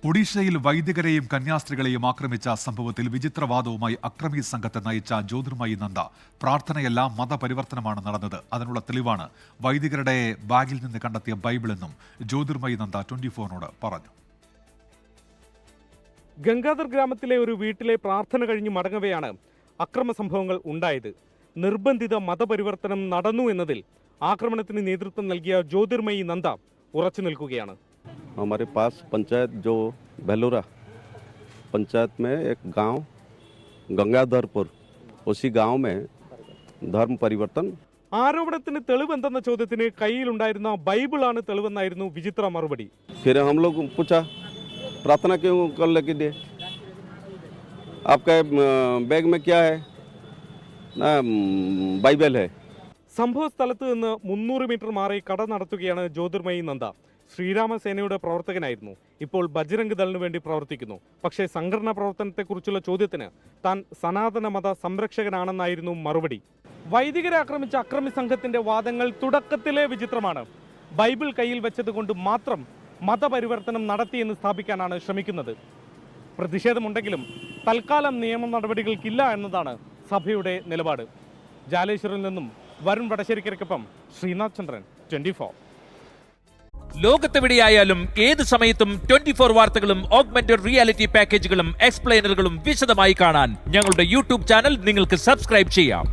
ഒഡീഷയിൽ വൈദികരെയും കന്യാസ്ത്രീകളെയും ആക്രമിച്ച സംഭവത്തിൽ വിചിത്രവാദവുമായി അക്രമി സംഘത്തെ നയിച്ച ജ്യോതിർമയി നന്ദ പ്രാർത്ഥനയല്ല മതപരിവർത്തനമാണ് നടന്നത്. അതിനുള്ള തെളിവാണ് വൈദികരുടെ ബാഗിൽ നിന്ന് കണ്ടെത്തിയ ബൈബിളെന്നും ജ്യോതിർമയി നന്ദ 24-നോട് പറഞ്ഞു. ഗംഗാധർ ഗ്രാമത്തിലെ ഒരു വീട്ടിലെ പ്രാർത്ഥന കഴിഞ്ഞ് മടങ്ങവെയാണ് അക്രമ സംഭവങ്ങൾ ഉണ്ടായത്. നിർബന്ധിത മതപരിവർത്തനം നടന്നു എന്നതിൽ ആക്രമണത്തിന് നേതൃത്വം നൽകിയ ജ്യോതിർമയി നന്ദ ഉറച്ചു നിൽക്കുകയാണ്. हमारे पास पंचायत जो बेलोरा पंचायत में एक गांव गंगाधरपुर उसी गांव में धर्म परिवर्तन ആരോപണത്തിന് തെളിവെന്തെന്ന ചോദ്യത്തിന് കയ്യിലുണ്ടായിരുന്ന ബൈബിളാണ് തെളിവെന്നായിരുന്നു വിചിത്ര മറുപടി. फिर हम लोग पूछा प्रार्थना क्यों कर लेके दे आपका बैग में क्या है ना बाइबल है. സംഭവ സ്ഥലത്ത് നിന്ന് 300 മീറ്റർ മാറി കട നടത്തുകയാണ് ജ്യോതിർമയി നന്ദ. ശ്രീരാമസേനയുടെ പ്രവർത്തകനായിരുന്നു. ഇപ്പോൾ ബജ്രംഗ് ദളിന് വേണ്ടി പ്രവർത്തിക്കുന്നു. പക്ഷേ സംഘടനാ പ്രവർത്തനത്തെക്കുറിച്ചുള്ള ചോദ്യത്തിന് താൻ സനാതന മത സംരക്ഷകനാണെന്നായിരുന്നു മറുപടി. വൈദികരെ ആക്രമിച്ച അക്രമി സംഘത്തിന്റെ വാദങ്ങൾ തുടക്കത്തിലെ വിചിത്രമാണ്. ബൈബിൾ കയ്യിൽ വെച്ചതുകൊണ്ട് മാത്രം മതപരിവർത്തനം നടത്തിയെന്ന് സ്ഥാപിക്കാനാണ് ശ്രമിക്കുന്നത്. പ്രതിഷേധമുണ്ടെങ്കിലും തൽക്കാലം നിയമ നടപടികൾക്കില്ല എന്നതാണ് സഭയുടെ നിലപാട്. ജാലേശ്വറിൽ നിന്നും വരുൺ വടശ്ശേരിക്കൊപ്പം ശ്രീനാഥ് ചന്ദ്രൻ, 24. ലോകത്തെവിടെയായാലും ഏത് സമയത്തും 24 വാർത്തകളും ഓഗ്മെന്റഡ് റിയാലിറ്റി പാക്കേജുകളും എക്സ്പ്ലെയിനറുകളും വിശദമായി കാണാൻ ഞങ്ങളുടെ യൂട്യൂബ് ചാനൽ നിങ്ങൾക്ക് സബ്സ്ക്രൈബ് ചെയ്യാം.